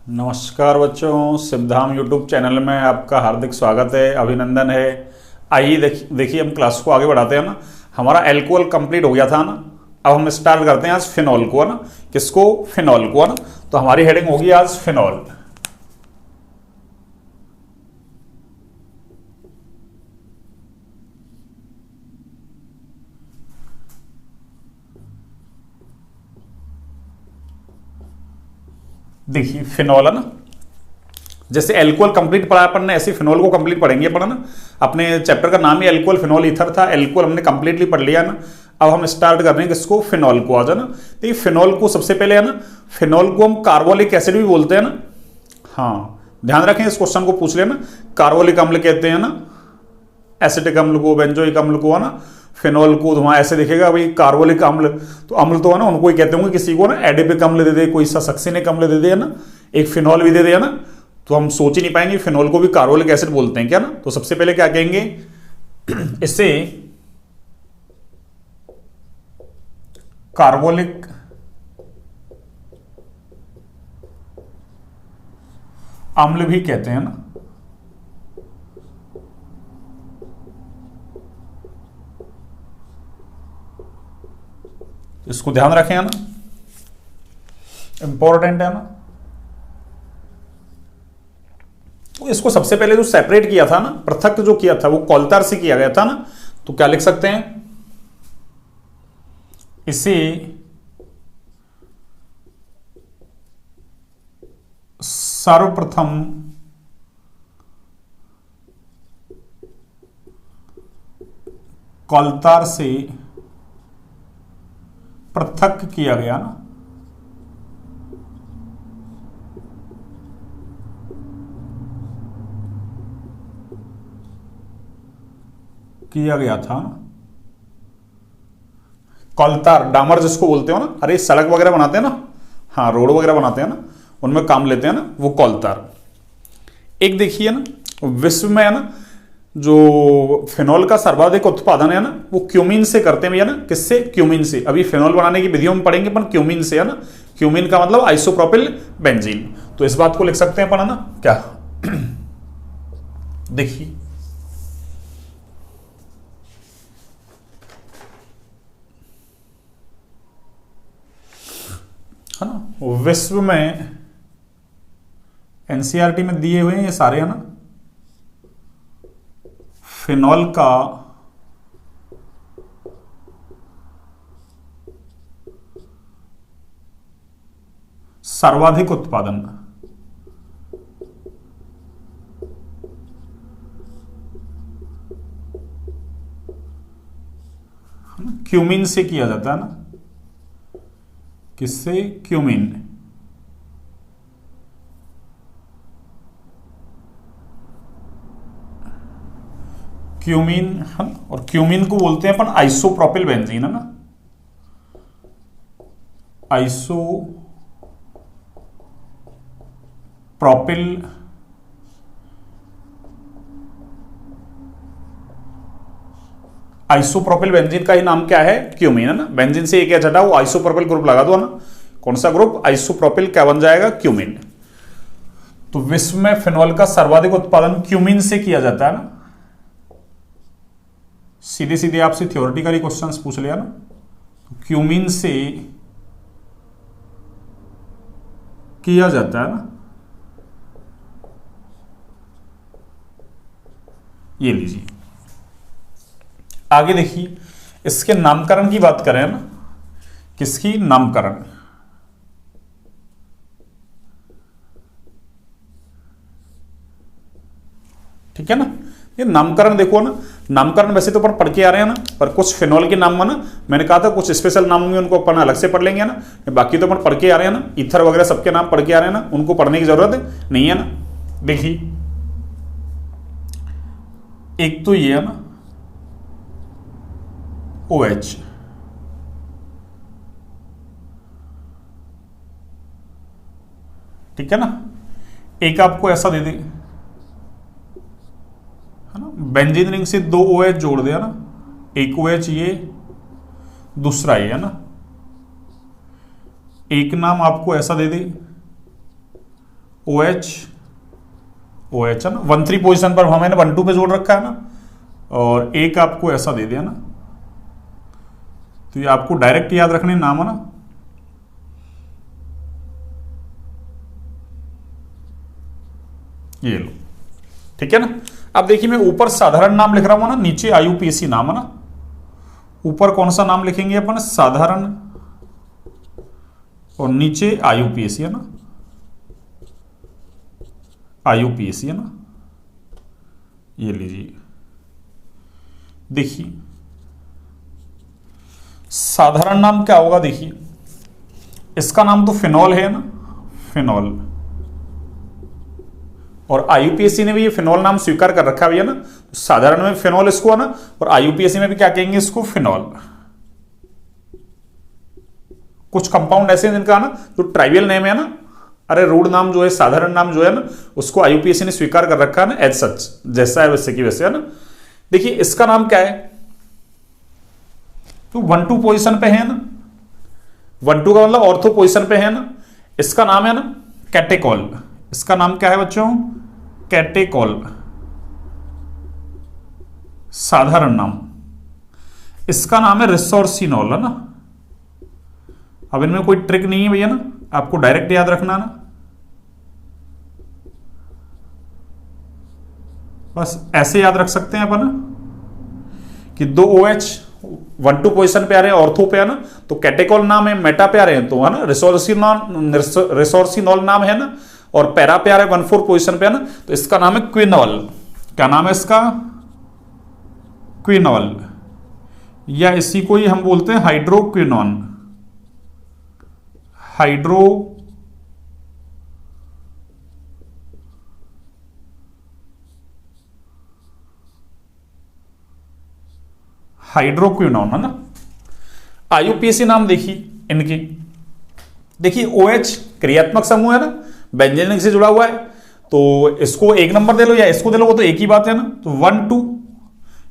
नमस्कार बच्चों, सिवधाम YouTube channel में आपका हार्दिक स्वागत है, अभिनंदन है। आइए देखिए हम क्लास को आगे बढ़ाते हैं ना। हमारा एल्कोहल कंप्लीट हो गया था ना। अब हम स्टार्ट करते हैं आज फिनॉल को, है ना। किसको? फिनॉल को, है ना। तो हमारी हेडिंग होगी आज फिनॉल। देखिए फिनॉल, है ना। जैसे एल्कोहल कंप्लीट पढ़ा अपन ने, ऐसे फिनॉल को कंप्लीट पढ़ेंगे अपन, है ना। अपने चैप्टर का नाम ही एल्कोहल फिनॉल ईथर था। एल्कोहल हमने कंप्लीटली पढ़ लिया ना। अब हम स्टार्ट कर रहे हैं किसको? फिनॉल को। आज, है ना। तो ये फिनॉल को सबसे पहले, है ना, फिनॉल को हम कार्बोलिक एसिड भी बोलते हैं ना। हाँ, ध्यान रखें, इस क्वेश्चन को पूछ लेना। कार्बोलिक अम्ल कहते हैं ना, एसिटिक अम्ल को, बेंजोइक अम्ल को, है ना। फिनॉल को वहां ऐसे दिखेगा भाई, कार्बोलिक अम्ल। तो अम्ल तो, है ना, उनको ही कहते होंगे। किसी को ना एडिपिक अम्ल दे दे, कोई सक्सिनिक अम्ल दे दे, है ना, एक फिनॉल भी दे दे, है ना, तो हम सोच ही नहीं पाएंगे। फिनॉल को भी कार्बोलिक एसिड बोलते हैं क्या ना। तो सबसे पहले क्या कहेंगे इससे? कार्बोलिक अम्ल भी कहते हैं ना। इसको ध्यान रखें, है ना, इंपॉर्टेंट है ना। तो इसको सबसे पहले जो सेपरेट किया था ना, पृथक जो किया था, वो कोल्तर से किया गया था ना। तो क्या लिख सकते हैं इसे? सर्वप्रथम कोल्तर से पृथक किया गया ना। किया गया था कोल्तर, डामर जिसको बोलते हो ना। अरे सड़क वगैरह बनाते हैं ना, हाँ, रोड वगैरह बनाते हैं ना, उनमें काम लेते हैं ना, वो कोल्तर। एक देखिए ना, विश्व में, है ना, जो फिनॉल का सर्वाधिक उत्पादन है ना, वो क्यूमीन से करते हैं भैया ना। किससे? क्यूमीन से। अभी फिनॉल बनाने की विधियों में पढ़ेंगे अपन, क्यूमीन से, है ना। क्यूमीन का मतलब आइसोप्रोपिल बेंजीन। तो इस बात को लिख सकते हैं अपन, है ना, क्या? देखिए है ना, विश्व में एनसीईआरटी में दिए हुए हैं ये सारे, है ना। फिनॉल का सर्वाधिक उत्पादन क्यूमीन से किया जाता है ना। किससे? क्यूमीन। क्यूमीन, है ना, और क्यूमीन को बोलते हैं अपन आइसोप्रोपिल बेंजीन, है ना। आइसोप्रोपिल आइसोप्रोपिल बेंजीन का ही नाम क्या है? क्यूमीन, है ना। बेंजीन से एक क्या हटा, वो आइसोप्रोपिल ग्रुप लगा दो ना। कौन सा ग्रुप? आइसोप्रोपिल। क्या बन जाएगा? क्यूमीन। तो विश्व में फिनॉल का सर्वाधिक उत्पादन क्यूमीन से किया जाता है ना। सीधे सीधे आपसे थ्योरेटिकली क्वेश्चंस पूछ लिया ना। तो क्यूमीन से किया जाता है ना। ये लीजिए, आगे देखिए। इसके नामकरण की बात करें ना, किसकी? नामकरण। ठीक है ना। ये नामकरण देखो ना, नामकरण वैसे तो अपन पढ़ के आ रहे हैं ना, पर कुछ फिनॉल के नाम में ना, मैंने कहा था कुछ स्पेशल नाम होंगे, उनको अपन अलग से पढ़ लेंगे ना। बाकी तो अपन पढ़ के आ रहे हैं ना, ईथर वगैरह सबके नाम पढ़ के आ रहे हैं ना, उनको पढ़ने की जरूरत नहीं है ना। देखिए, एक तो ये है ना OH, ठीक है ना। एक आपको ऐसा दे दे, है ना, बेंजीन रिंग से दो OH जोड़ दिया ना, एक OH ये, दूसरा ये, है ना। एक नाम आपको ऐसा दे दे OH OH है ना, 1,3 पोजीशन पर मैंने 1,2 पे जोड़ रखा है ना, और एक आपको ऐसा दे दिया ना, तो ये आपको डायरेक्ट याद रखने नाम है ना, ये लो, ठीक है ना। अब देखिए मैं ऊपर साधारण नाम लिख रहा हूं ना, नीचे IUPAC नाम है ना। ऊपर कौन सा नाम लिखेंगे अपन, साधारण, और नीचे IUPAC है ना, IUPAC है ना, ये लीजिए। देखिए साधारण नाम क्या होगा, देखिए इसका नाम तो फिनॉल है ना, फिनॉल, और IUPAC ने भी ये फिनॉल नाम स्वीकार कर रखा है भैया ना, तो साधारण में फिनॉल इसको है ना, और IUPAC में भी क्या कहेंगे इसको, फिनॉल। कुछ कंपाउंड ऐसे हैं जिनका ना जो ट्राइवियल नेम है ना, अरे रूढ़ नाम जो है, साधारण नाम जो है ना, उसको IUPAC ने स्वीकार कर रखा है ना, एज सच, जैसा है वैसे की वैसे है ना। देखिए इसका नाम क्या है, तो 1,2 पोजीशन पे है ना, 1,2 का मतलब ऑर्थो पोजीशन पे है ना, इसका नाम है ना कैटेकॉल। इसका नाम क्या है बच्चों, कैटेकॉल, साधारण नाम। इसका नाम है रिसोर्सिनॉल है ना। अब इनमें कोई ट्रिक नहीं है भैया ना, आपको डायरेक्ट याद रखना ना, बस ऐसे याद रख सकते हैं अपन कि दो OH 1,2 पोजीशन पे आ रहे हैं, ऑर्थो पे है ना, तो कैटेकॉल नाम है, मेटा पे आ रहे हैं तो है ना रिसोर्सिनॉल नाम है ना, और पैरा पे आ रहे हैं 1,4 पोजीशन पे है ना, तो इसका नाम है क्विनॉल। क्या नाम है इसका, क्विनॉल, या इसी को ही हम बोलते हैं हाइड्रोक्विनॉन, हाइड्रोक्विनॉन है ना। IUPAC नाम देखिए इनकी, देखिए OH क्रियात्मक समूह है ना, बेंजीन से जुड़ा हुआ है, तो इसको 1 नंबर दे लो या इसको दे लो, वो तो एक ही बात है ना। तो 1 2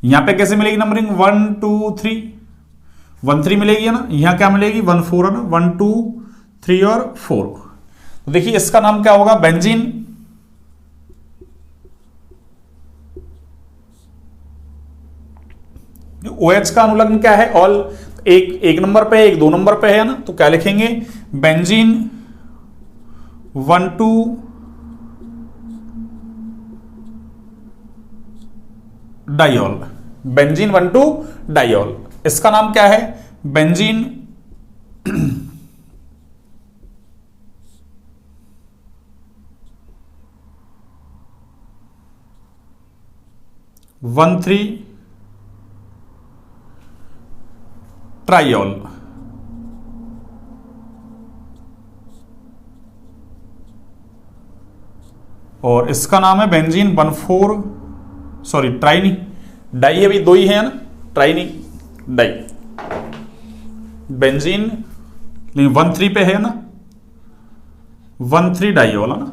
यहां पे कैसे मिलेगी नंबरिंग, 1 2 3, 1 3 मिलेगी है ना, यहां क्या मिलेगी 1 4 है ना, 1 2 3 और 4। तो देखिए इसका नाम क्या होगा, बेंजीन। OH का अनुलग्न क्या है, ऑल, एक नंबर पे है, एक 2 नंबर पे है ना, तो क्या लिखेंगे, बेंजीन 1 2 डाइऑल, बेंजीन 1 2 डाइऑल। इसका नाम क्या है, बेंजीन 1 3 ट्राइऑल। और इसका नाम है बेंजीन 1 4, सॉरी ट्राई नहीं, डाई अभी 2 ही है ना, ट्राई नहीं डाई, बेंजीन 1 3 पे है ना, 1 3 डाइऑल है ना।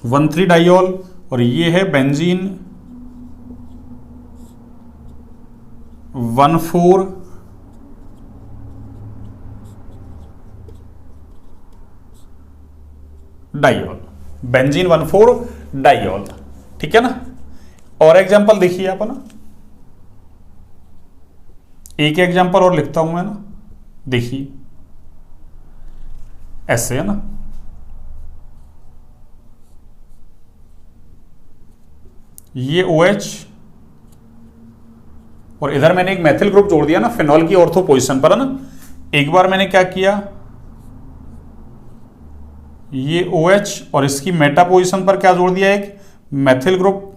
वन 3 डाइऑल, और ये है बेंजीन 1 4 डाइऑल, बेंजीन 1 4 डाइऑल, ठीक है ना। और एग्जांपल देखिए आप ना, एक एग्जांपल और लिखता हूं मैं ना, देखिए ऐसे है ना, ये OH, और इधर मैंने एक मैथिल ग्रुप जोड़ दिया ना फिनॉल की ऑर्थो पोजीशन पर है ना। एक बार मैंने क्या किया, ये OH और इसकी मेटा पोजीशन पर क्या जोड़ दिया, एक मैथिल ग्रुप,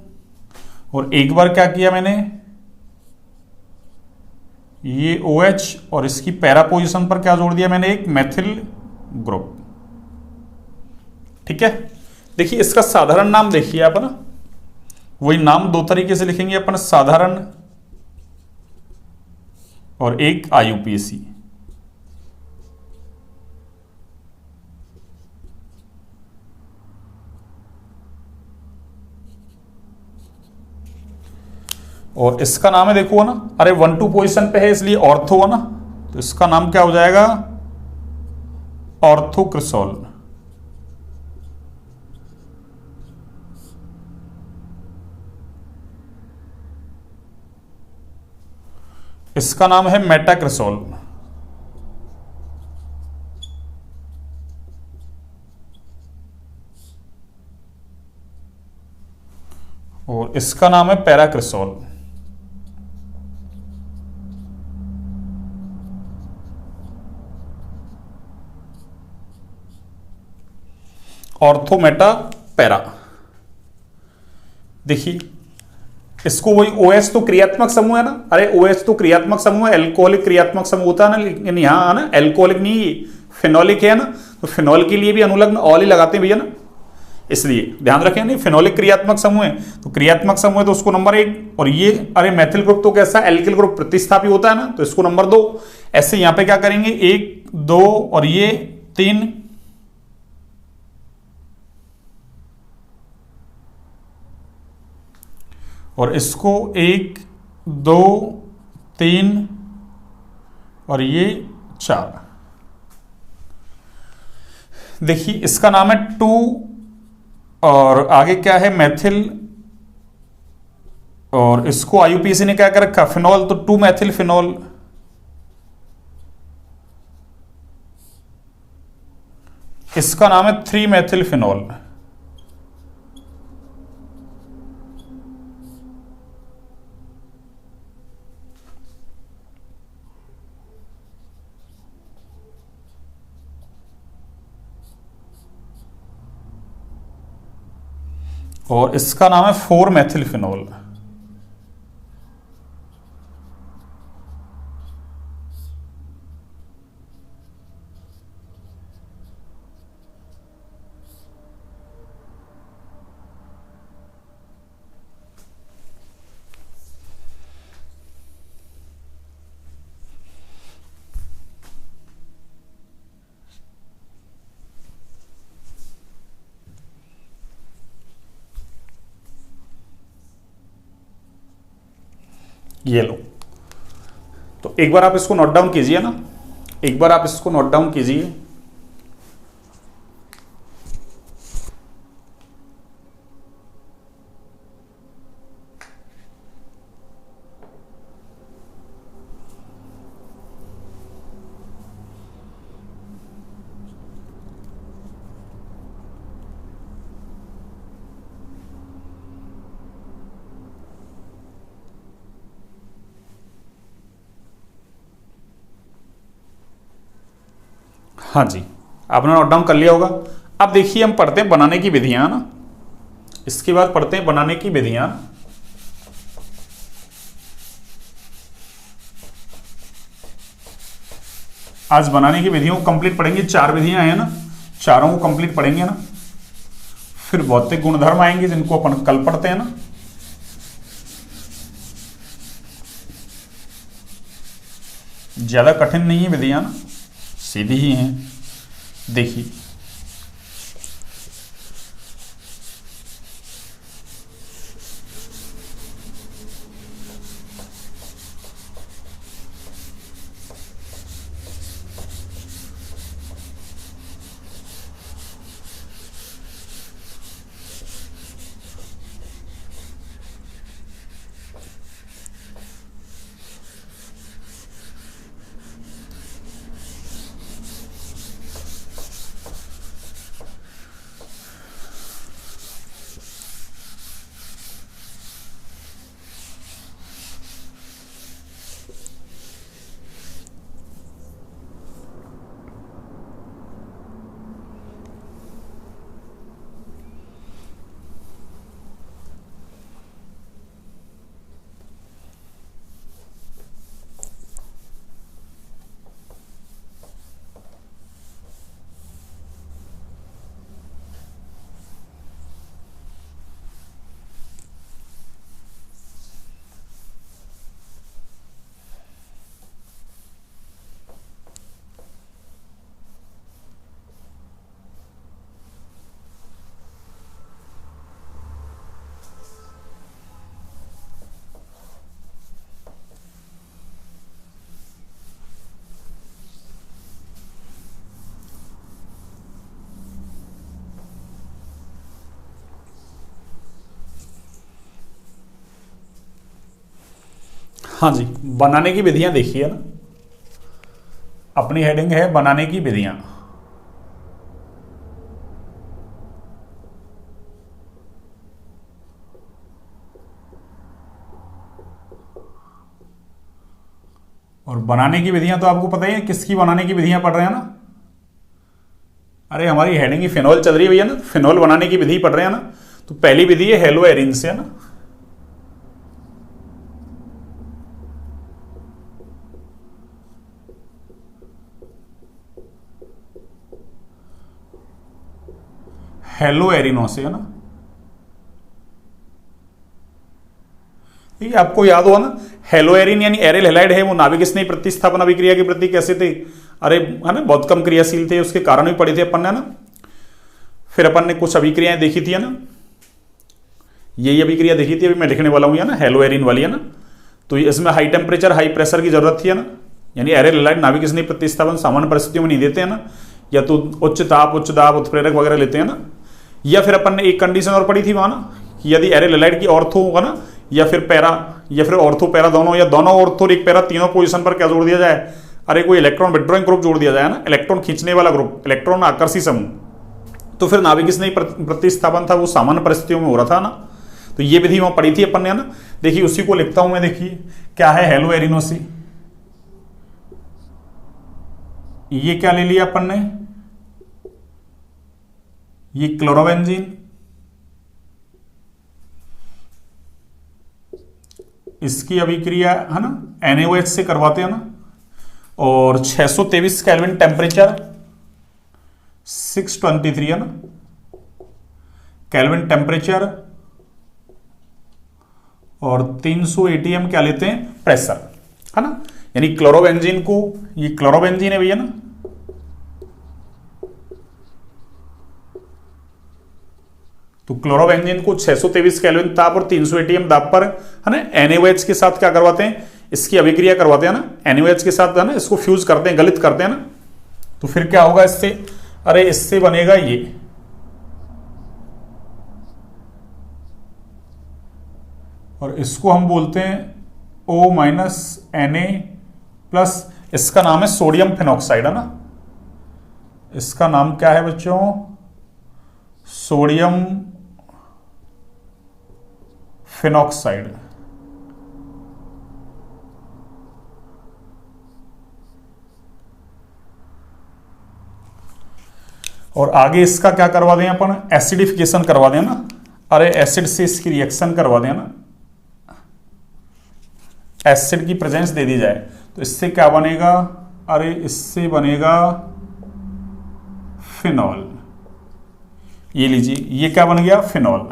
और एक बार क्या किया मैंने, ये OH और इसकी पैरा पोजीशन पर क्या जोड़ दिया मैंने, एक मेथिल ग्रुप। ठीक है, देखिए इसका साधारण नाम देखिए आप ना, वही नाम दो तरीके से लिखेंगे अपन, साधारण और एक IUPAC। और इसका नाम है देखो ना, अरे 1-2 पोजीशन पे है इसलिए ऑर्थो है ना, तो इसका नाम क्या हो जाएगा, ऑर्थोक्रिसोल। इसका नाम है मेटाक्रिसोल। और इसका नाम है पैराक्रिसोल। Ortho Meta para. देखिए इसको वही OH तो क्रियात्मक समूह है ना, अरे OH तो क्रियात्मक समूह है, एल्कोहलिक क्रियात्मक समूह होता है ना, लेकिन यहां ना एल्कोहलिक नहीं, फिनोलिक है ना, तो फिनोल के लिए भी अनुलग्न ऑल ही लगाते हैं भैया ना, इसलिए ध्यान रखें। नहीं, फिनोलिक क्रियात्मक समूह है, तो क्रियात्मक समूह है तो उसको नंबर 1, और ये अरे मैथिल ग्रुप तो कैसा, एल्किल ग्रुप प्रतिस्थापी होता है ना, तो इसको नंबर 2। ऐसे यहां पे क्या करेंगे, 1 2 और ये 3, और इसको 1 2 3 और ये 4। देखिए इसका नाम है 2, और आगे क्या है मैथिल, और इसको IUPAC ने क्या कर रखा, फिनॉल, तो 2 मैथिल फिनॉल। इसका नाम है 3 मैथिल फिनॉल। और इसका नाम है 4 मैथिल फिनॉल। ये लो, तो एक बार आप इसको नोट डाउन कीजिए ना, एक बार आप इसको नोट डाउन कीजिए। हाँ जी, आपने नोट डाउन कर लिया होगा। अब देखिए हम पढ़ते हैं बनाने की विधियां ना, इसके बाद पढ़ते हैं बनाने की विधियां। आज बनाने की विधियों को कंप्लीट पढ़ेंगे, 4 विधियां हैं ना, चारों को कंप्लीट पढ़ेंगे ना, फिर भौतिक गुणधर्म आएंगे जिनको अपन कल पढ़ते हैं ना। ज्यादा कठिन नहीं है विधियां ना, सीधी ही हैं। देखिए हाँ जी, बनाने की विधियां देखिए ना, अपनी हेडिंग है बनाने की विधियां। और बनाने की विधियां तो आपको पता ही है, किसकी बनाने की विधियां पढ़ रहे हैं ना। अरे हमारी हेडिंग ही फिनॉल चल रही है भैया ना, फिनॉल बनाने की विधि पढ़ रहे हैं ना। तो पहली विधि है हेलो एरिन से, है ना। हेलो एरिनो से, है ना। ठीक है, आपको याद हुआ ना, हेलो एरिन यानी एरिल हेलाइड है, वो नाभिक स्नेही प्रतिस्थापन अभिक्रिया के प्रति कैसे थे, अरे है ना, बहुत कम क्रियाशील थे, उसके कारण भी पढ़े थे अपन ने ना। फिर अपन ने कुछ अभिक्रियाएं देखी थी, है ना, यही अभिक्रिया देखी थी, अभी मैं लिखने वाला हूं, है ना, हेलो एरिन वाली, है ना। तो इसमें हाई टेम्परेचर हाई प्रेशर की जरूरत थी, है ना, यानी एरिल हेलाइड नाभिक स्नेही प्रतिस्थापन सामान्य परिस्थितियों में नहीं देते हैं ना, या तो उच्च ताप उच्च दाब उत्प्रेरक वगैरह लेते हैं ना। या फिर अपन ने एक कंडीशन और पढ़ी थी वहां ना, कि यदि एरिल हेलाइड की ऑर्थो होगा ना, या फिर पैरा, या फिर ऑर्थो पैरा दोनों, या दोनों ऑर्थो और एक पैरा, तीनों पोजीशन पर क्या जोड़ दिया जाए, अरे कोई इलेक्ट्रॉन विड्रॉइंग ग्रुप जोड़ दिया जाए ना, इलेक्ट्रॉन खींचने वाला ग्रुप, इलेक्ट्रॉन आकर्षी समूह, तो फिर नाभिक स्नेही प्रतिस्थापन था वो सामान्य परिस्थितियों में हो रहा था ना। तो ये विधि वहां पढ़ी थी अपन ने, ना। देखिए उसी को लिखता हूं मैं, देखिए क्या है हेलो एरिनोसी, ये क्या ले लिया अपन ने, ये क्लोरोबेंजीन, इसकी अभिक्रिया है ना NaOH से करवाते हैं ना, और 623 केल्विन टेम्परेचर, 623 है ना केल्विन टेम्परेचर, और 300 ATM क्या लेते हैं, प्रेशर, है ना। यानी क्लोरोबेंजीन को, ये क्लोरोबेंजीन है भैया ना, तो क्लोरोबेंजीन को 623 केल्विन ताप और 300 ATM दाब पर, है ना, NaOH के साथ क्या करवाते हैं, इसकी अभिक्रिया करवाते हैं ना, NaOH के साथ, है ना, इसको फ्यूज करते हैं, गलित करते हैं ना। तो फिर क्या होगा इससे, अरे इससे बनेगा ये, और इसको हम बोलते हैं O माइनस Na प्लस, इसका नाम है सोडियम फिनॉक्साइड, है ना। इसका नाम क्या है बच्चों, सोडियम फिनॉक्साइड। और आगे इसका क्या करवा दें अपन, एसिडिफिकेशन करवा दें ना, अरे एसिड से इसकी रिएक्शन करवा दें ना, एसिड की प्रेजेंस दे दी जाए, तो इससे क्या बनेगा, अरे इससे बनेगा फिनॉल। ये लीजिए, ये क्या बन गया, फिनॉल।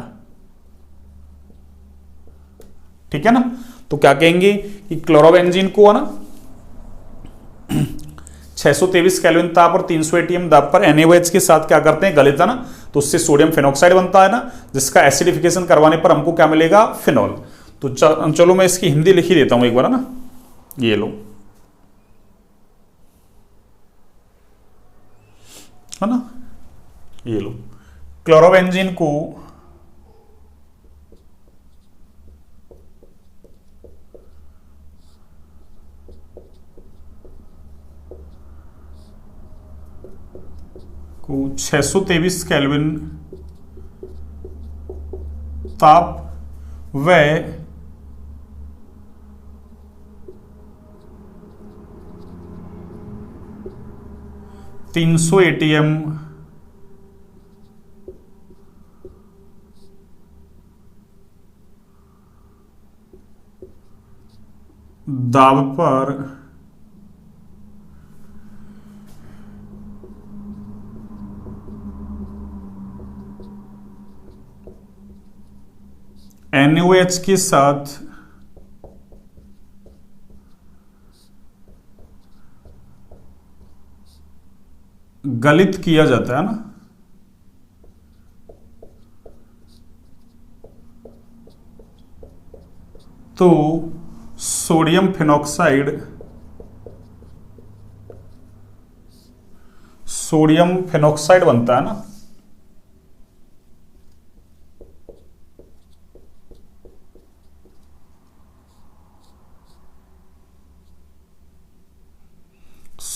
ठीक है ना। तो क्या कहेंगे कि क्लोरोबेंजीन को, है ना, 623 केल्विन ताप और 300 ATM दाब पर NaOH के साथ क्या करते हैं, गलित, है ना, तो उससे सोडियम फिनॉक्साइड बनता है ना, जिसका एसिडिफिकेशन करवाने पर हमको क्या मिलेगा, फिनॉल। तो चलो मैं इसकी हिंदी लिख ही देता हूं एक बार, है ना, ये लो, है ना, ये लो, क्लोरोबेंजीन को को 623 केल्विन ताप व 300 ATM दाब पर NaOH के साथ गलित किया जाता है ना, तो सोडियम फिनॉक्साइड, सोडियम फिनॉक्साइड बनता है ना।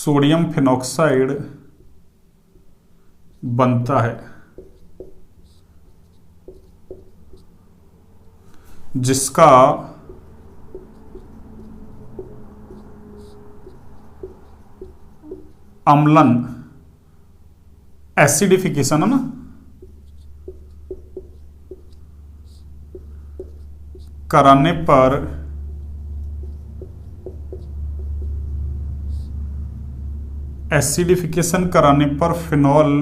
सोडियम फिनॉक्साइड बनता है, जिसका अम्लन, एसिडिफिकेशन है ना, कराने पर एसिडिफिकेशन कराने पर फिनॉल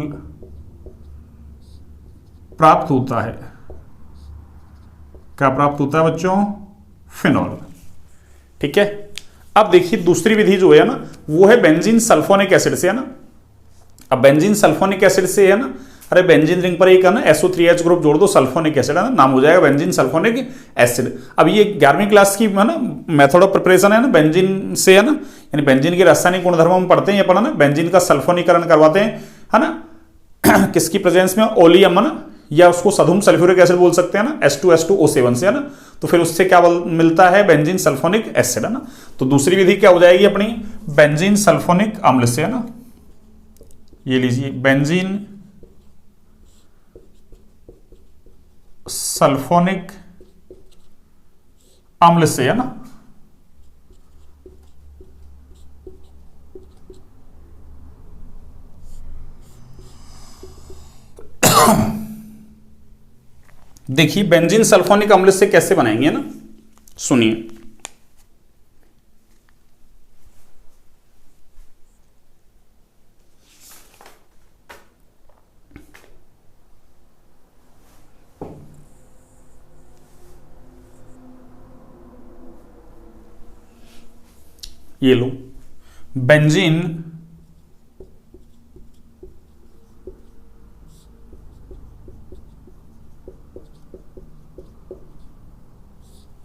प्राप्त होता है। क्या प्राप्त होता है बच्चों? फिनॉल। ठीक है। अब देखिए दूसरी विधि जो है ना, वो है बेंजीन सल्फोनिक एसिड से, है ना। अब बेंजीन सल्फोनिक एसिड से है ना, अरे बेंजीन रिंग पर एक है ना SO3H ग्रुप जोड़ दो, सल्फोनिक एसिड है ना, नाम हो जाएगा बेंजीन सल्फोनिक एसिड। अब ये 11वीं क्लास की है ना मेथड ऑफ प्रिपरेशन है ना, बेंजीन से है ना, यानी बेंजीन के रासायनिक गुणधर्मों में पढ़ते हैं ये, पढ़ा ना, बेंजीन का सल्फोनीकरण करवाते हैं, है ना किसकी प्रेजेंस में? ओलियम, है ना, या उसको सधुम सल्फ्यूरिक एसिड बोल सकते हैं ना, H2SO7 से, है ना। तो फिर उससे क्या मिलता है? बेंजीन सल्फोनिक एसिड, है ना। तो दूसरी विधि क्या हो जाएगी अपनी? बेंजीन सल्फोनिक अम्ल से, है ना। ये लीजिए बेंजीन सल्फोनिक अम्ल से, है ना। देखिए बेंजीन सल्फोनिक अम्ल से कैसे बनाएंगे ना, सुनिए। ये लो बेंजीन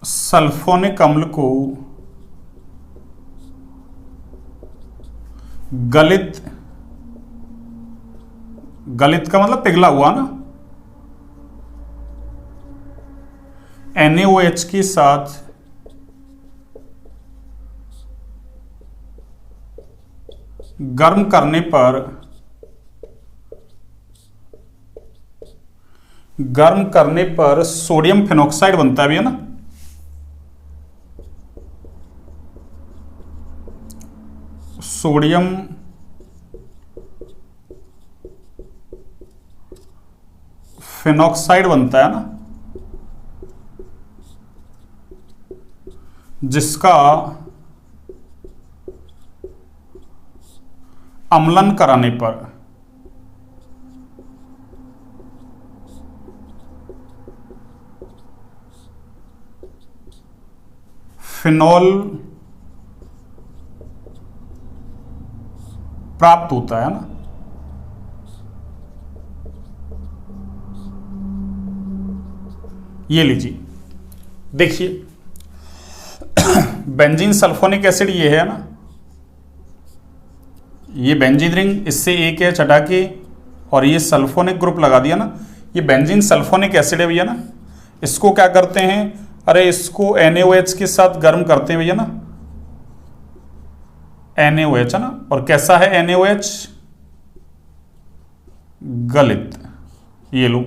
सल्फोनिक अम्ल को गलित, गलित का मतलब पिघला हुआ ना, NaOH के साथ गर्म करने पर, गर्म करने पर सोडियम फिनॉक्साइड बनता है भी, है ना। सोडियम फिनॉक्साइड बनता है ना, जिसका अम्लन कराने पर फिनॉल प्राप्त होता है ना। ये लीजिए देखिए बेंजीन सल्फोनिक एसिड ये है ना, ये बेंजीन रिंग, इससे एक है हटा के और ये सल्फोनिक ग्रुप लगा दिया ना, ये बेंजीन सल्फोनिक एसिड है भैया ना। इसको क्या करते हैं? अरे इसको NaOH के साथ गर्म करते हैं भैया ना, NaOH है ना। और कैसा है NaOH? गलित। ये लो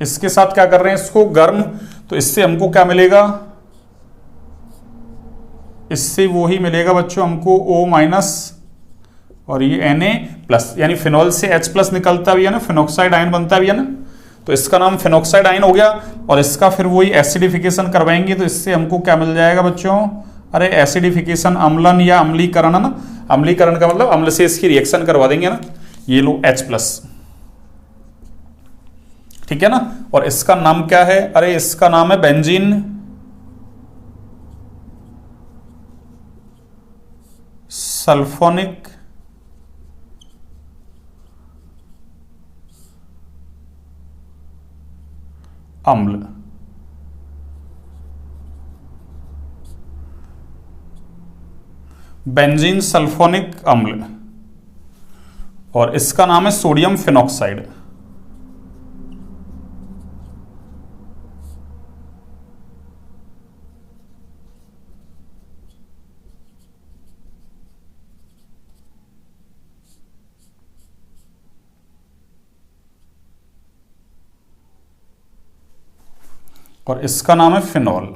इसके साथ क्या कर रहे हैं? इसको गर्म। तो इससे हमको क्या मिलेगा? इससे वो ही मिलेगा बच्चों हमको O- और ये Na+, यानी फिनॉल से H+ निकलता भी है ना, फिनॉक्साइड आयन बनता भी है ना। तो इसका नाम फिनॉक्साइड आयन हो गया। और इसका फिर वही एसिडिफिकेशन करवाएंगे, तो इससे हमको क्या मिल जाएगा बच्चों? अरे एसिडिफिकेशन, अम्लन या अम्लीकरण, है ना। अम्लीकरण का मतलब अम्ल से इसकी रिएक्शन करवा देंगे ना। ये लो H+, ठीक है ना। और इसका नाम क्या है? अरे इसका नाम है बेंजीन सल्फोनिक अम्ल। बेंजीन सल्फोनिक अम्ल, और इसका नाम है सोडियम फिनॉक्साइड। और इसका नाम है फिनॉल।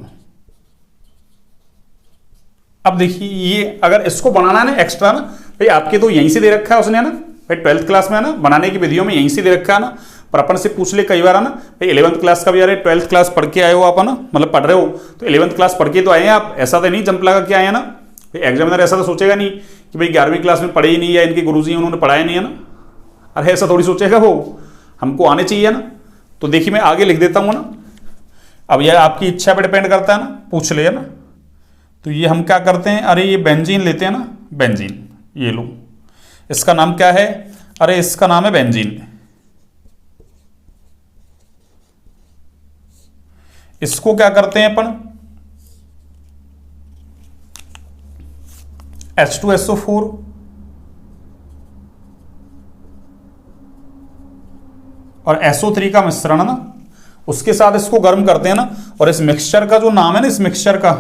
अब देखिए ये अगर इसको बनाना है ना एक्स्ट्रा ना, भाई आपके तो यहीं से दे रखा है उसने ना, भाई 12th क्लास में है ना, बनाने की विधियों में यहीं से दे रखा है ना, पर अपन से पूछ ले कई बार है ना, भाई 11th क्लास का भी, अरे 12th क्लास पढ़ के आए हो आप है ना, मतलब पढ़ रहे हो तो 11th क्लास पढ़ के तो आए हैं आप, ऐसा तो नहीं जंप लगा के आए हैं ना। एग्जामिनर ऐसा तो सोचेगा नहीं कि भाई 11वीं क्लास में पढ़े ही नहीं, या इनके गुरुजी उन्होंने पढ़ाया नहीं है ना, अरे ऐसा थोड़ी सोचेगा वो, हमको आने चाहिए ना। तो देखिए मैं आगे लिख देता हूँ ना, अब यह आपकी इच्छा पर डिपेंड करता है ना, पूछ ले ना। तो ये हम क्या करते हैं, अरे ये बेंजीन लेते हैं ना, बेंजीन ये लो, इसका नाम क्या है, अरे इसका नाम है बेंजीन। इसको क्या करते हैं अपन, H2SO4 और SO3 का मिश्रण है ना, उसके साथ इसको गर्म करते हैं ना, और इस मिक्सचर का जो नाम है ना, इस मिक्सचर का,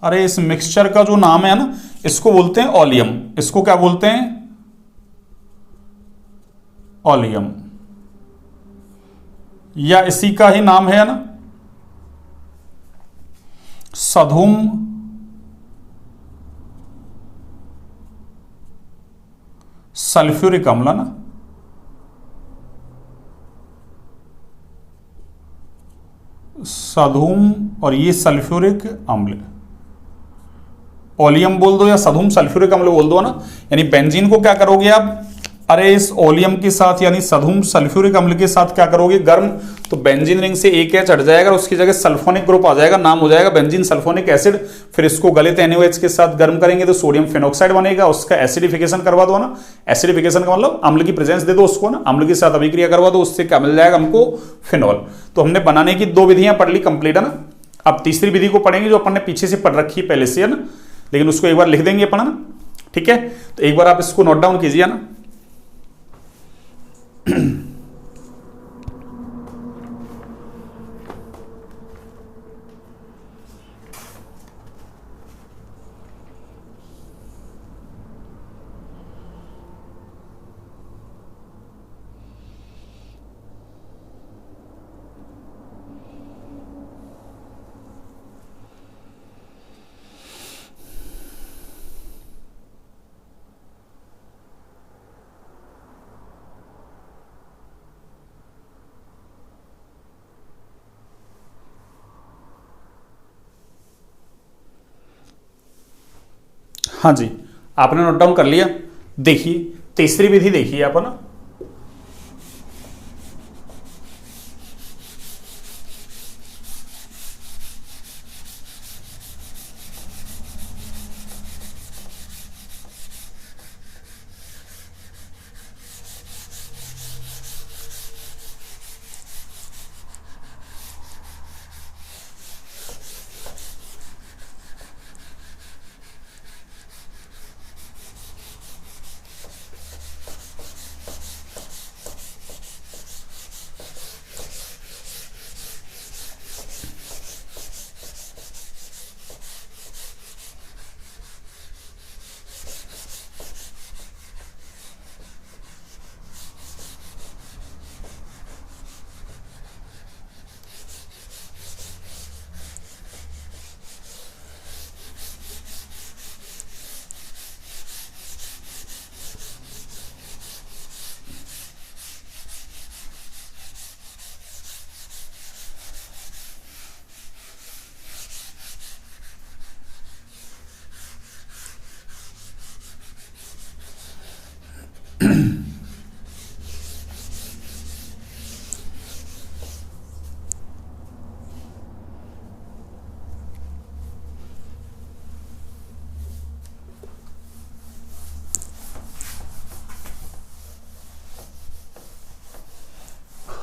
अरे इस मिक्सचर का जो नाम है ना, इसको बोलते हैं ओलियम। इसको क्या बोलते हैं, ओलियम, या इसी का ही नाम है ना सधुम सल्फ्यूरिक अम्ल ना, सधुम और ये सल्फ्यूरिक अम्ल, ओलियम बोल दो या सधुम सल्फ्यूरिक अम्ल बोल दो ना। यानी बेंजीन को क्या करोगे आप, अरे इस ओलियम के साथ यानी सधुम सल्फ्यूरिक अम्ल के साथ क्या करोगे गर्म, तो बेंजीन रिंग से एक एच हट जाएगा, उसकी जगह सल्फोनिक ग्रुप आ जाएगा, नाम हो जाएगा बेंजीन सल्फोनिक एसिड। फिर इसको गलित NaOH के साथ गर्म करेंगे तो सोडियम फेनोक्साइड बनेगा, उसका एसिडिफिकेशन करवा दो ना, एसिडिफिकेशन का मतलब अम्ल की प्रेजेंस दे दो उसको ना, अम्ल के साथ अभिक्रिया करवा दो, उससे क्या मिल जाएगा हमको, फिनॉल। तो हमने बनाने की 2 विधियां पढ़ ली कंप्लीट है ना। अब तीसरी विधि को पढ़ेंगे जो अपन ने पीछे से पढ़ रखी है पहले से है ना, लेकिन उसको एक बार लिख देंगे अपन ना, ठीक है। तो एक बार आप इसको नोट डाउन कीजिए ना। हाँ जी, आपने नोट डाउन कर लिया। देखिए तीसरी विधि देखिए आप ना,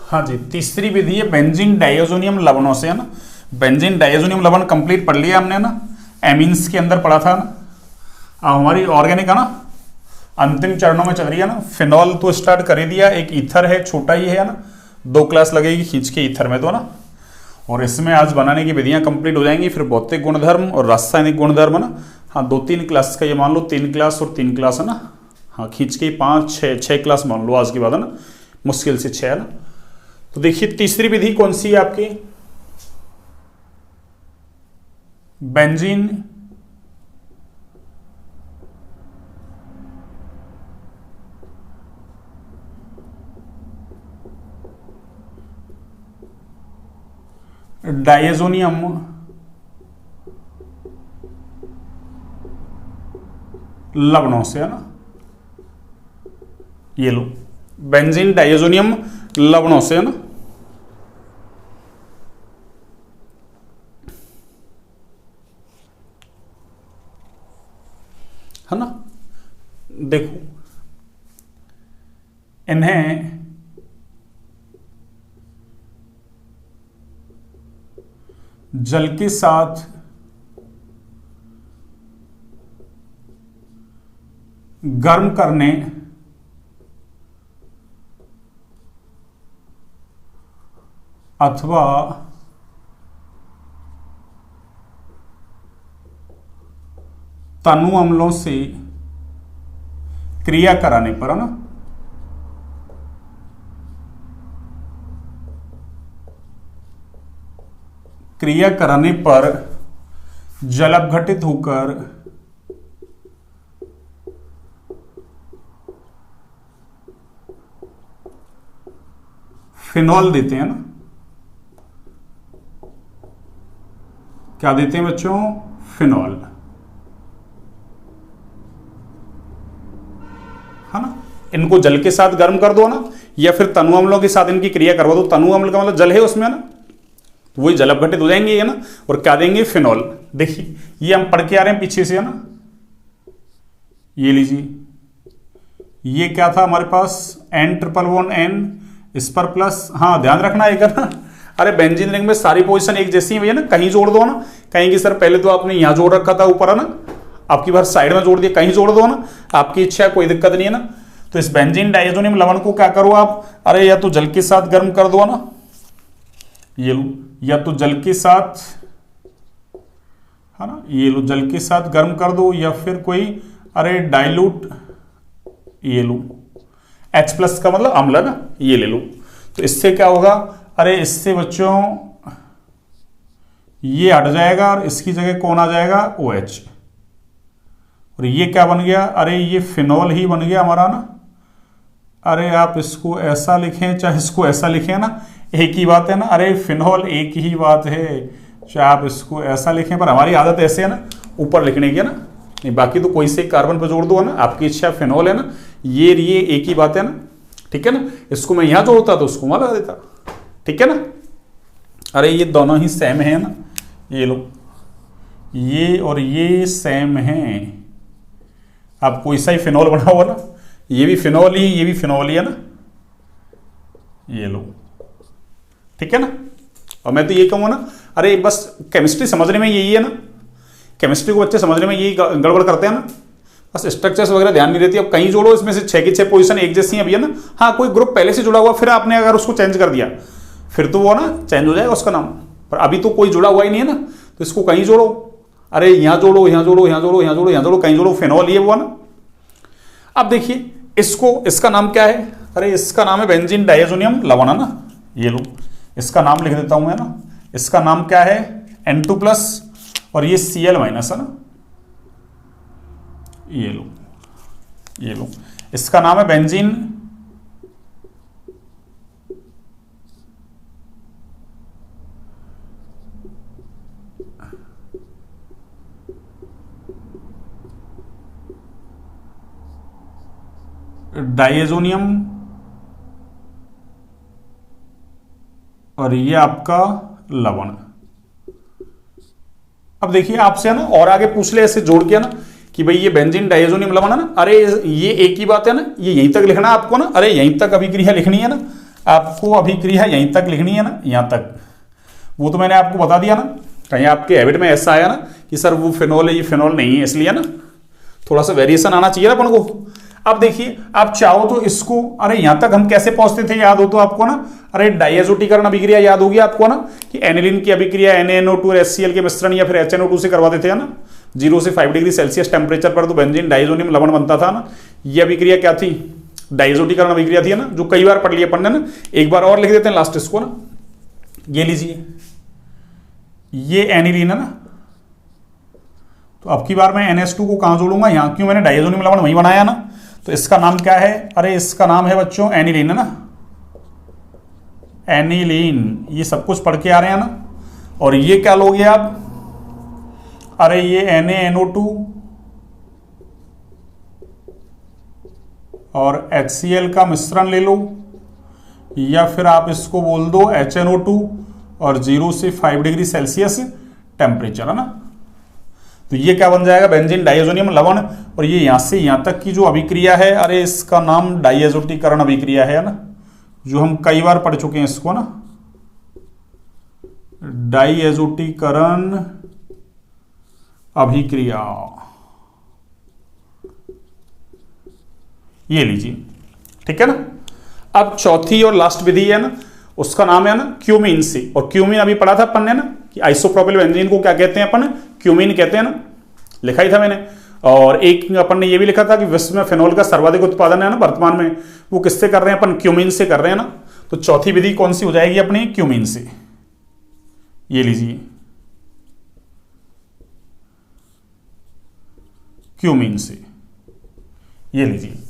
हाँ जी, तीसरी विधि है बेंजीन डाइज़ोनियम लवणों से है ना। बेंजीन डाइज़ोनियम लवण कंप्लीट पढ़ लिया हमने ना, एमीन्स के अंदर पढ़ा था ना। अब हमारी ऑर्गेनिक है ना अंतिम चरणों में चल रही है ना। फिनॉल तो स्टार्ट कर ही दिया, एक ईथर है छोटा ही है ना, 2 क्लास लगेगी खींच के ईथर में तो ना। और इसमें आज बनाने की विधियां कंप्लीट हो जाएंगी। फिर भौतिक गुणधर्म और रासायनिक गुणधर्म है ना। हाँ 2-3 क्लास का ये मान लो 3 क्लास और 3 क्लास है ना। हाँ खींच के 5-6 क्लास मान लो आज के बाद है ना, मुश्किल से 6 है ना। तो देखिए तीसरी विधि कौन सी है आपकी, बेंजीन डायजोनियम लवणों से, है ना, ये लो, बेंजीन डायजोनियम लवणों से, है ना। है ना, देखो इन्हें जल के साथ गर्म करने अथवा तनु अम्लों से क्रिया कराने पर, है ना, क्रिया कराने पर जल अपघटित होकर फिनॉल देते हैं ना। क्या देते हैं बच्चों? फिनॉल, है ना। इनको जल के साथ गर्म कर दो ना, या फिर तनु अम्लों के साथ इनकी क्रिया करवा दो। तनु अम्ल का मतलब जल है उसमें, ना, तो वही जल अपघटित हो जाएंगे, है ना, और क्या देंगे? फिनॉल। देखिए ये हम पढ़ के आ रहे हैं पीछे से, है ना, ये लीजिए, ये क्या था हमारे पास? N111N, इस पर प्लस, हाँ ध्यान रखना एक, है ना। अरे बेंजीन रिंग में सारी पोजीशन एक जैसी है भैया ना, कहीं जोड़ दो ना, कहेंगे सर पहले तो आपने यहां जोड़ रखा था ऊपर, है ना, आपकी बार साइड में जोड़ दिया, कहीं जोड़ दो ना, आपकी इच्छा है, कोई दिक्कत नहीं है ना। तो इस बेंजीन डायजोनियम लवण को क्या करो आप? अरे या तो जल के साथ गर्म कर दो ना, ये लो, या तो जल के साथ, है ना, ये लो, जल के साथ गर्म कर दो, या फिर कोई, अरे डाइल्यूट, ये लो, H+ का मतलब अम्ल, ना, ये ले लो। तो इससे क्या होगा? अरे इससे बच्चों ये हट जाएगा और इसकी जगह कौन आ जाएगा? OH। और ये क्या बन गया? अरे ये फिनॉल ही बन गया हमारा, ना। अरे आप इसको ऐसा लिखें चाहे इसको ऐसा लिखें, ना, एक ही बात है ना। अरे फिनॉल एक ही बात है, चाहे आप इसको ऐसा लिखें, पर हमारी आदत ऐसे है ना ऊपर लिखने की, है ना, नहीं बाकी तो कोई से कार्बन पर जोड़ दो, है ना, आपकी इच्छा। फिनॉल है ना, ये एक ही बात है ना, ठीक है ना। इसको मैं यहां जोड़ता तो उसको वहां लगा देता, ठीक है ना। अरे ये दोनों ही सेम है ना, ये लो, ये और ये सेम है। आप कोई सा ही फिनॉल बना हुआ ना, ये भी फिनॉल ही, ये भी फिनॉल ही, है ना, ये लो, ठीक है ना। और मैं तो ये कहूँगा ना, अरे बस केमिस्ट्री समझने में यही है ना, केमिस्ट्री को बच्चे समझने में यही गड़बड़ करते हैं ना, बस स्ट्रक्चर्स वगैरह ध्यान नहीं रहती। अब कहीं जोड़ो, इसमें से 6 की 6 पोजीशन एक जैसी है, ना। हाँ कोई ग्रुप पहले से जुड़ा हुआ, फिर आपने अगर उसको चेंज कर दिया फिर तो वो ना चेंज हो जाएगा उसका नाम, पर अभी तो कोई जुड़ा हुआ ही नहीं है ना, तो इसको कहीं जोड़ो। अरे यहाँ जोड़ो, यहाँ जोड़ो, यहाँ जोड़ो, यहाँ जोड़ो, यहाँ जोड़ो, कहीं जोड़ो, फिनॉल ये हुआ ना। अब देखिए इसको, इसका नाम क्या है? अरे इसका नाम है बेंजीन डायजोनियम लवण, है ना, ये लो, इसका नाम लिख देता हूं मैं, ना। इसका नाम क्या है? N2+, और ये Cl-, है ना, ये लो, ये लो, इसका नाम है बेंजीन डायजोनियम, और ये आपका लवण। अब देखिए आपसे, है ना, और आगे पूछ ले ऐसे जोड़ के, ना, कि भाई ये बेंजीन डायजोनियम लवण है ना, अरे ये एक ही बात है ना, ये यहीं तक लिखना है आपको, ना। अरे यहीं तक अभिक्रिया लिखनी है ना, आपको अभिक्रिया यहीं तक लिखनी है ना, यहां तक। वो तो मैंने आपको बता दिया ना, कहीं आपके हैबिट में ऐसा आया ना कि सर वो फिनॉल है, ये फिनॉल नहीं है, इसलिए ना थोड़ा सा वेरिएशन आना चाहिए ना अपन को। अब देखिए आप चाहो तो इसको, अरे यहां तक हम कैसे पहुंचते थे याद हो तो आपको, ना। अरे डायजोटीकरण अभिक्रिया याद होगी आपको, ना, कि एनिलीन की अभिक्रिया NaNO2 और HCl के मिश्रण या फिर HNO2 से करवाते थे, ना, 0 से 5 डिग्री सेल्सियस टेम्परेचर पर तो बेंजीन डायजोनियम लवण बनता था, ना। ये अभिक्रिया क्या थी? डायजोटीकरण अभिक्रिया थी, ना, जो कई बार पढ़ लिया अपन ने, ना। एक बार और लिख देते हैं लास्ट इसको, ना, ये लीजिए, ये एनिलीन है ना, तो अब की बार मैं NH2 को कहां जोड़ूंगा, यहां, क्यों, मैंने डाइएजोनियम लवण वही बनाया ना, तो इसका नाम क्या है, अरे इसका नाम है बच्चों एनिलीन, है ना, एनिलीन। ये सब कुछ पढ़ के आ रहे हैं ना। और ये क्या लोगे आप, अरे ये NaNO2 और HCl का मिश्रण ले लो, या फिर आप इसको बोल दो HNO2 और 0 से 5 डिग्री सेल्सियस टेम्परेचर, है ना। तो ये क्या बन जाएगा, बेंजीन डाइएजोनियम लवण। और ये यहां से यहां तक की जो अभिक्रिया है, अरे इसका नाम डाइएजोटीकरण अभिक्रिया है ना, जो हम कई बार पढ़ चुके हैं इसको ना, डाइएजोटीकरण अभिक्रिया। ये लीजिए, ठीक है ना। अब चौथी और लास्ट विधि है ना, उसका नाम है ना क्यूमीन से। और क्यूमीन अभी पढ़ा था अपन ने ना कि आइसोप्रोपिल बेंजीन को क्या कहते हैं अपन, क्यूमीन कहते हैं ना, लिखा ही था मैंने। और एक अपन ने ये भी लिखा था कि विश्व में फिनोल का सर्वाधिक उत्पादन है ना वर्तमान में, वो किससे कर रहे हैं अपन, क्यूमीन से कर रहे हैं ना। तो चौथी विधि कौन सी हो जाएगी अपनी, क्यूमीन से। ये लीजिए, क्यूमीन से, ये लीजिए।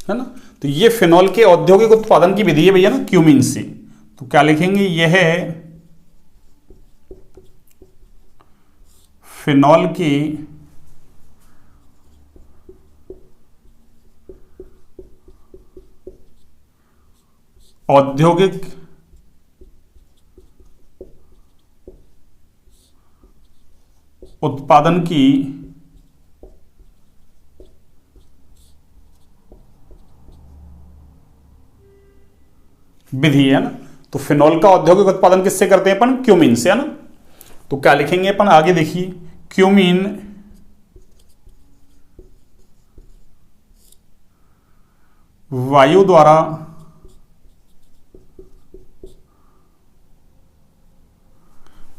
है ना। तो ये फिनॉल के औद्योगिक उत्पादन की विधि है भैया ना, क्यूमीन से। तो क्या लिखेंगे, यह है फिनॉल की औद्योगिक उत्पादन की विधि है ना। तो फिनॉल का औद्योगिक उत्पादन किससे करते हैं अपन, क्यूमीन से, है ना। तो क्या लिखेंगे अपन आगे, देखिए, क्यूमीन वायु द्वारा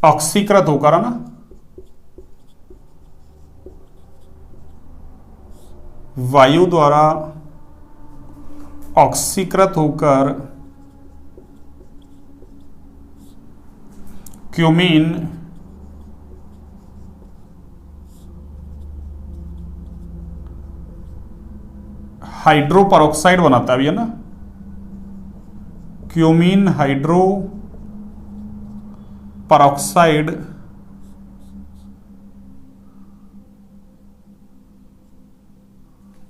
ऑक्सीकृत होकर, है ना, वायु द्वारा ऑक्सीकृत होकर क्यूमीन हाइड्रो परऑक्साइड बनाता है, ना, क्यूमीन हाइड्रो परऑक्साइड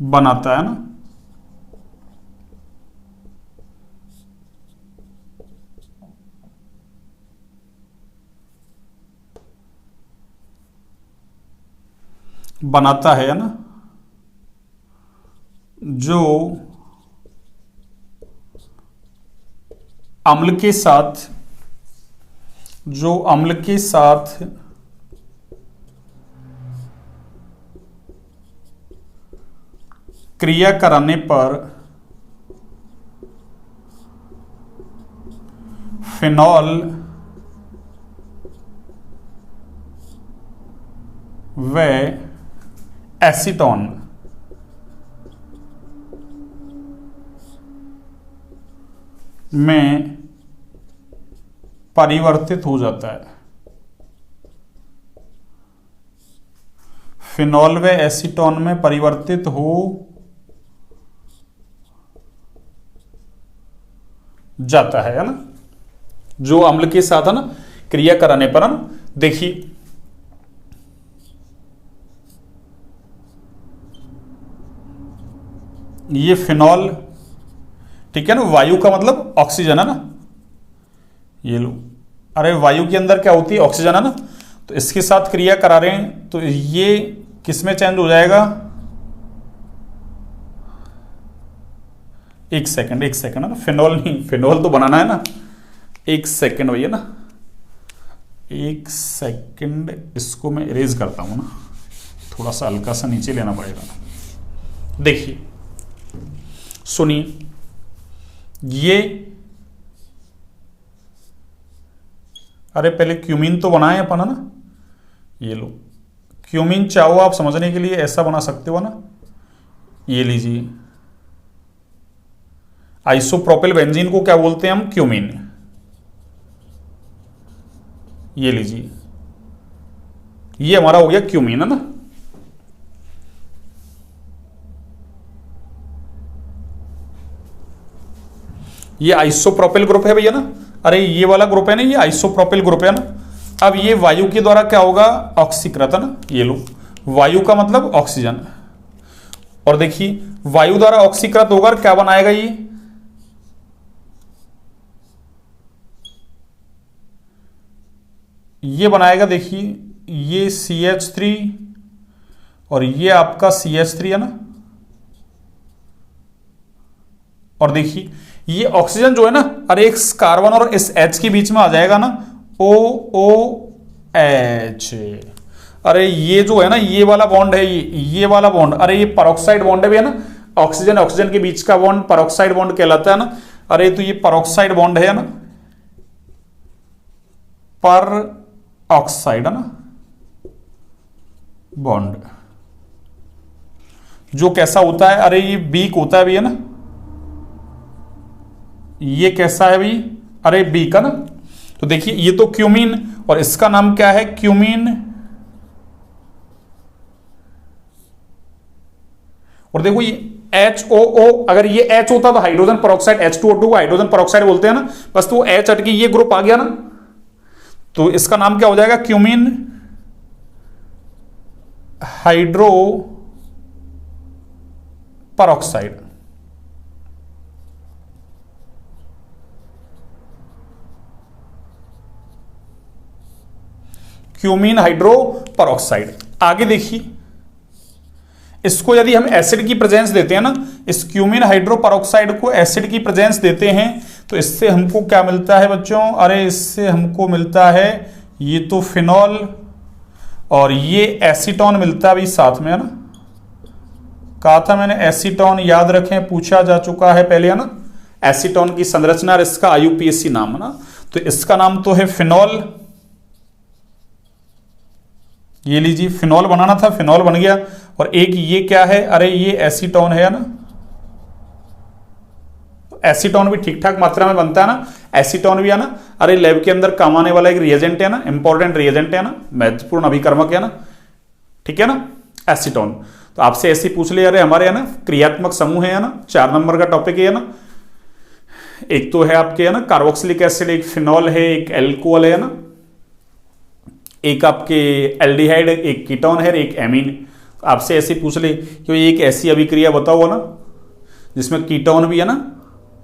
बनाता है ना। बनाता है ना, जो अम्ल के साथ, जो अम्ल के साथ क्रिया कराने पर फिनॉल व एसीटोन में परिवर्तित हो जाता है। फिनॉल व एसीटोन में परिवर्तित हो जाता है ना, जो अम्ल के साथ, है ना, क्रिया कराने पर, है ना। देखिए, ये फिनॉल, ठीक है ना, वायु का मतलब ऑक्सीजन, है ना, ये लो, अरे वायु के अंदर क्या होती है, ऑक्सीजन, है ना। तो इसके साथ क्रिया करा रहे हैं, तो ये किसमें चेंज हो जाएगा, एक सेकंड, है ना, फिनॉल नहीं, फिनॉल तो बनाना है ना, एक सेकंड भैया ना, एक सेकंड, इसको मैं इरेज करता हूं ना, थोड़ा सा हल्का सा नीचे लेना पड़ेगा। देखिए, सुनिए, ये अरे पहले क्यूमीन तो बनाए अपन, है ना, ये लो क्यूमीन। चाहो आप समझने के लिए ऐसा बना सकते हो ना, ये लीजिए, आइसोप्रोपिल बेंजीन को क्या बोलते हैं हम, क्यूमीन। ये लीजिए, ये हमारा हो गया क्यूमीन, है ना। ये आइसोप्रोपिल ग्रुप है भैया ना, अरे ये वाला ग्रुप है ना, ये आइसोप्रोपिल ग्रुप है ना। अब ये वायु के द्वारा क्या होगा, ऑक्सीकृत, है ना। ये लो, वायु का मतलब ऑक्सीजन, और देखिए वायु द्वारा ऑक्सीकृत होकर क्या बनाएगा, ये बनाएगा, देखिए ये CH3 और ये आपका CH3, है ना। और देखिए ये ऑक्सीजन जो है ना, अरे एक कार्बन और इस H के बीच में आ जाएगा ना, OOH। अरे ये जो है ना, ये वाला बॉन्ड है, ये वाला बॉन्ड, अरे ये परऑक्साइड बॉन्ड है भी, है ना। ऑक्सीजन ऑक्सीजन के बीच का बॉन्ड परऑक्साइड बॉन्ड कहलाता है ना। अरे तो ये परऑक्साइड बॉन्ड है ना, पर ऑक्साइड, है ना, बॉन्ड जो कैसा होता है, अरे ये बीक होता है भी, है ना। ये कैसा है भी, अरे बीक, है ना। तो देखिए ये तो क्यूमीन, और इसका नाम क्या है, क्यूमीन। और देखो ये HOO, अगर ये H होता तो हाइड्रोजन परऑक्साइड, H2O2 को हाइड्रोजन परऑक्साइड बोलते हैं ना, बस तो H हट के ये ग्रुप आ गया ना, तो इसका नाम क्या हो जाएगा, cumene hydro peroxide. Cumene hydro peroxide. आगे देखिए, इसको यदि हम एसिड की प्रेजेंस देते हैं ना, इस क्यूमीन हाइड्रो परऑक्साइड को एसिड की प्रेजेंस देते हैं, तो इससे हमको क्या मिलता है बच्चों, अरे इससे हमको मिलता है ये तो फिनॉल, और ये एसीटोन मिलता है भी साथ में, है ना। कहा था मैंने एसीटोन, याद रखें, पूछा जा चुका है पहले, है ना। एसीटोन की संरचना और इसका IUPAC नाम, है ना। तो इसका नाम तो है फिनॉल। ये लीजिए, फिनॉल बनाना था, फिनॉल बन गया। और एक ये क्या है, अरे ये एसीटोन है ना। एसीटोन भी ठीक ठाक मात्रा में बनता है ना, एसीटोन भी, है ना। अरे लैब के अंदर काम आने वाला एक रिएजेंट है ना, इंपॉर्टेंट रिएजेंट है ना, महत्वपूर्ण अभिकर्मक है ना, ठीक है ना, एसीटोन। तो आपसे ऐसे पूछ ले, अरे हमारे, है ना, क्रियात्मक समूह है ना, 4 नंबर का टॉपिक है ना। एक तो है आपके, है ना, कार्बोक्सिलिक एसिड, एक फिनॉल है, एक एल्कोहल है ना, एक आपके एल्डिहाइड, एक कीटोन है, एक एमीन। आपसे ऐसे पूछ ले कि एक ऐसी अभिक्रिया बताओ ना जिसमें कीटोन भी, है ना,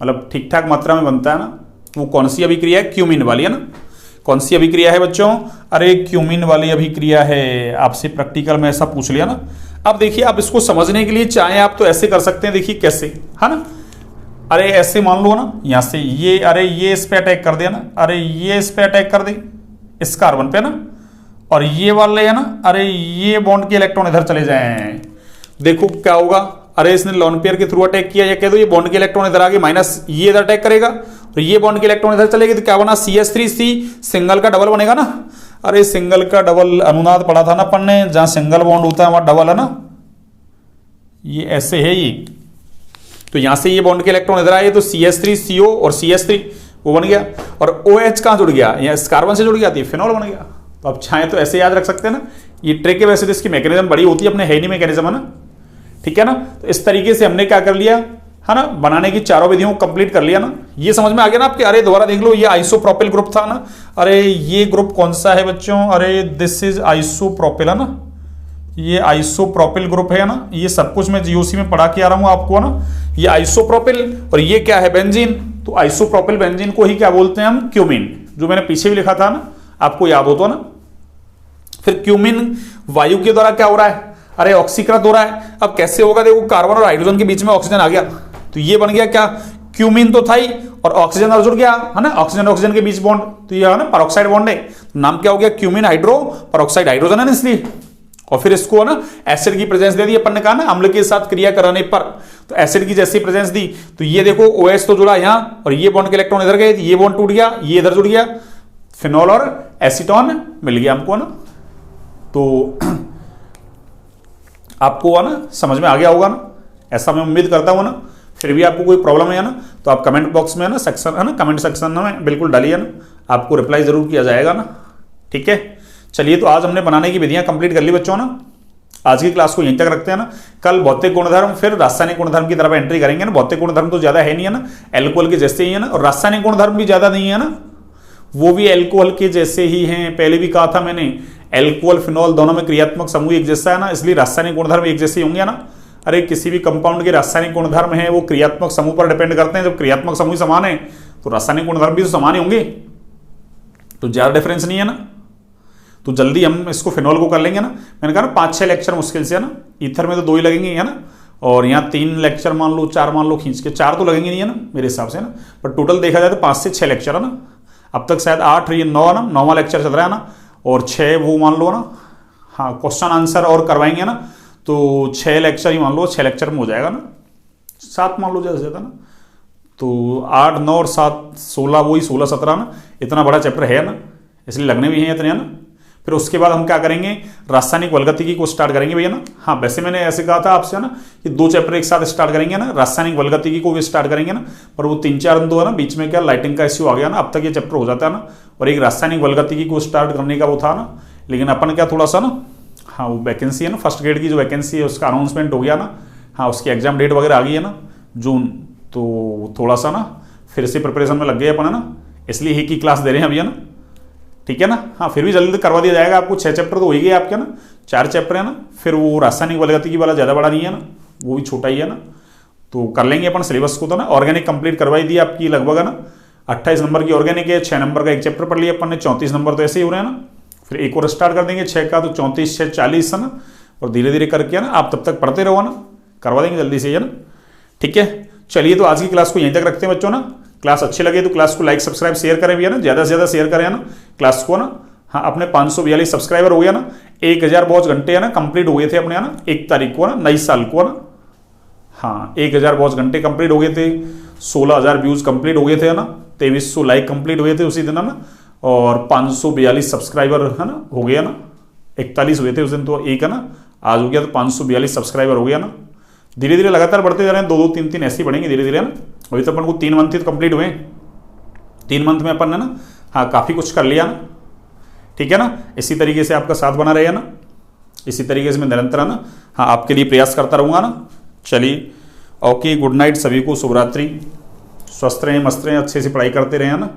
मतलब ठीक ठाक मात्रा में बनता है ना, वो कौन सी अभिक्रिया है, क्यूमीन वाली, है ना। कौन सी अभिक्रिया है बच्चों, अरे क्यूमीन वाली अभिक्रिया है। आपसे प्रैक्टिकल में ऐसा पूछ लिया ना। अब देखिए, आप इसको समझने के लिए चाहे आप तो ऐसे कर सकते हैं, देखिए कैसे, है ना। अरे ऐसे मान लो ना, यहां से ये, अरे ये इस पे अटैक कर दिया ना, अरे ये इस पे अटैक कर दे, इस कार्बन पे ना, और ये वाले, है ना, अरे ये बॉन्ड के इलेक्ट्रॉन इधर चले जाएं, देखो क्या होगा। अरे इसने लॉन पेयर के थ्रू अटैक किया, या कह दो ये बॉन्ड के इलेक्ट्रॉन इधर आ गए, माइनस ये इधर अटैक करेगा, और ये बॉन्ड के इलेक्ट्रॉन इधर चलेगी, तो क्या बना, CH3C, सिंगल का डबल बनेगा ना। अरे सिंगल का डबल अनुनाद पढ़ा था ना अपन ने, जहां सिंगल बॉन्ड होता है वहां डबल, है ना। ये ऐसे है ये, तो यहां से ये बॉन्ड के इलेक्ट्रॉन इधर आए, तो CH3CO और CH3 वो बन गया, और OH कहां जुड़ गया, यहाँ इस कार्बन से जुड़ गया, तो फिनॉल बन गया। तो आप चाहें तो ऐसे याद रख सकते हैं ना। ये ट्रिक है, वैसे तो इसकी मैकेनिज्म बड़ी होती है, अपने है नहीं मैकेनिज्म, है ना, ठीक है ना। तो इस तरीके से हमने क्या कर लिया, है ना, बनाने की चारों विधियों को कंप्लीट कर लिया ना। ये समझ में आ गया ना आपके। अरे दोबारा देख लो, ये आइसोप्रोपिल ग्रुप था ना, अरे ये ग्रुप कौन सा है बच्चों, अरे दिस इज आइसोप्रोपिल, है ना। ये आइसोप्रोपिल ग्रुप है ना, ये सब कुछ मैं GOC में पढ़ा के आ रहा हूं आपको, है ना। ये आइसोप्रोपिल, और ये क्या है, बेंजीन। तो आइसोप्रोपिल बेंजीन को ही क्या बोलते हैं हम, क्यूमीन, जो मैंने पीछे भी लिखा था ना, आपको याद हो तो ना। फिर क्यूमीन वायु के द्वारा क्या हो रहा है, अरे ऑक्सीकृत हो रहा है। अब कैसे होगा, देखो कार्बन और हाइड्रोजन के बीच में ऑक्सीजन आ गया, तो ये बन गया क्या, क्यूमीन तो था ही, और ऑक्सीजन और जुड़ गया, है ना, ऑक्सीजन ऑक्सीजन के बीच बॉन्ड, तो ये है ना परऑक्साइड बॉन्ड है, तो नाम क्या हो गया, क्यूमीन हाइड्रो परऑक्साइड, हाइड्रोजन है ना इसलिए। और फिर इसको, है ना, एसिड की प्रेजेंस दे दी अपन ने, कहा ना अम्ल के साथ क्रिया कराने पर, तो एसिड की जैसी प्रेजेंस दी, तो ये देखो OH तो जुड़ा यहां, और ये बॉन्ड के इलेक्ट्रॉन इधर गए, ये बॉन्ड टूट गया, ये इधर जुड़ गया, फिनॉल और एसीटोन मिल गया हमको ना। तो आपको है ना समझ में आ गया होगा ना, ऐसा मैं उम्मीद करता हूँ ना। फिर भी आपको कोई प्रॉब्लम है ना तो आप कमेंट बॉक्स में है ना सेक्शन है ना कमेंट सेक्शन में बिल्कुल डालिए ना, आपको रिप्लाई जरूर किया जाएगा ना। ठीक है, चलिए तो आज हमने बनाने की विधियां कंप्लीट कर ली बच्चों ना। आज की क्लास को यहीं तक रखते हैं ना। कल भौतिक गुणधर्म फिर रासायनिक गुणधर्म की तरफ एंट्री करेंगे ना। भौतिक गुणधर्म तो ज्यादा है नहीं है ना, एल्कोहल के जैसे ही है ना, और रासायनिक गुणधर्म भी ज्यादा नहीं है ना, वो भी एल्कोहल के जैसे ही हैं। पहले भी कहा था मैंने, एल्कोहल फिनॉल दोनों में क्रियात्मक समूह एक जैसा है ना, इसलिए रासायनिक गुणधर्म एक जैसे होंगे ना। अरे किसी भी कंपाउंड के रासायनिक गुणधर्म है वो क्रियात्मक समूह पर डिपेंड करते हैं। जब क्रियात्मक समूह समान है तो रासायनिक गुणधर्म भी तो समान ही होंगे, तो ज्यादा डिफरेंस नहीं है ना। तो जल्दी हम इसको फिनॉल को कर लेंगे ना। मैंने कहा ना 5-6 लेक्चर मुश्किल से है ना, ईथर में तो 2 ही लगेंगे है ना, और यहाँ 3 लेक्चर मान लो, 4 मान लो खींच के, 4 तो लगेंगे नहीं है ना मेरे हिसाब से ना, पर टोटल देखा जाए तो 5 से 6 लेक्चर है ना। अब तक शायद 8 या 9 है ना, 9वां लेक्चर चल रहा है ना, और 6 वो मान लो ना, हाँ क्वेश्चन आंसर और करवाएंगे ना, तो 6 लेक्चर ही मान लो, 6 लेक्चर में हो जाएगा ना, 7 मान लो ज़्यादा से ज़्यादा ना। तो 8, 9 और 7, 16, वही 16, 17 ना, इतना बड़ा चैप्टर है ना, इसलिए लगने भी हैं इतने है ना। फिर उसके बाद हम क्या करेंगे, रासायनिक वल्गतिकी को स्टार्ट करेंगे भैया ना। हाँ वैसे मैंने ऐसे कहा था आपसे ना कि 2 चैप्टर एक साथ स्टार्ट करेंगे ना, रासायनिक वल्गतिकी को भी स्टार्ट करेंगे ना, पर वो 3-4 दिन तो है ना, बीच में क्या लाइटिंग का इश्यू आ गया ना, अब तक ये चैप्टर हो जाता है ना। और एक रासायनिक वल्गतिकी को स्टार्ट करने का वो था ना, लेकिन अपन क्या थोड़ा सा ना, हाँ वो वैकेंसी है ना, फर्स्ट ग्रेड की जो वैकेंसी है उसका अनाउंसमेंट हो गया ना, हाँ उसकी एग्जाम डेट वगैरह आ गई है ना जून, तो थोड़ा सा ना फिर से प्रिपरेशन में लग गए अपन है ना, इसलिए एक ही क्लास दे रहे हैं अभी है ना। ठीक है ना, हाँ फिर भी जल्दी करवा दिया जाएगा आपको। 6 चैप्टर तो हो ही गए आपके ना, 4 चैप्टर है ना, फिर वो रासायनिक वल्गतिकी वाला ज़्यादा बड़ा नहीं है ना, वो भी छोटा ही है ना, तो कर लेंगे अपन सिलेबस को तो ना। ऑर्गेनिक कंप्लीट करवाई दी आपकी लगभग है ना, 28 नंबर की ऑर्गेनिक है, 6 नंबर का एक चैप्टर पढ़ लिया अपन ने, 34 नंबर तो ऐसे ही हो रहे हैं ना। फिर एक और स्टार्ट कर देंगे 6 का, तो 34, 6, 40 है ना, और धीरे धीरे करके है ना आप तब तक पढ़ते रहो ना, करवा देंगे जल्दी से है ना। ठीक है, चलिए तो आज की क्लास को यहीं तक रखते हैं बच्चों ना। क्लास अच्छी लगे तो क्लास को लाइक, सब्सक्राइब, शेयर करें भी है ना, ज़्यादा से ज़्यादा शेयर करें ना क्लास को ना। हाँ अपने 542 सब्सक्राइबर हो गया ना, 1000 वॉच घंटे है ना कंप्लीट हो गए थे अपने है ना 1 तारीख को ना, नई साल को ना। हाँ 1000 वॉच घंटे कंप्लीट हो गए थे, 16000 व्यूज कंप्लीट हो गए थे है ना, 2300 लाइक कंप्लीट हुए थे उसी दिन है ना, और 542 सब्सक्राइबर है ना हो गया ना, 41 हुए थे उस दिन, तो एक है ना आज हो गया, तो 542 सब्सक्राइबर हो गया ना। धीरे धीरे लगातार बढ़ते जा रहे हैं, 2-2, 3-3 ऐसे ही बढ़ेंगे धीरे धीरे है ना। अभी तो अपन को 3 मंथ ही तो कंप्लीट हुए, 3 मंथ में अपन है ना हाँ काफ़ी कुछ कर लिया ना। ठीक है ना, इसी तरीके से आपका साथ बना रहेगा ना, इसी तरीके से मैं निरंतर है ना हाँ आपके लिए प्रयास करता रहूँगा ना। चलिए ओके, गुड नाइट सभी को, शुभ रात्रि, स्वस्थ रहें, मस्त रहें, अच्छे से पढ़ाई करते रहें ना।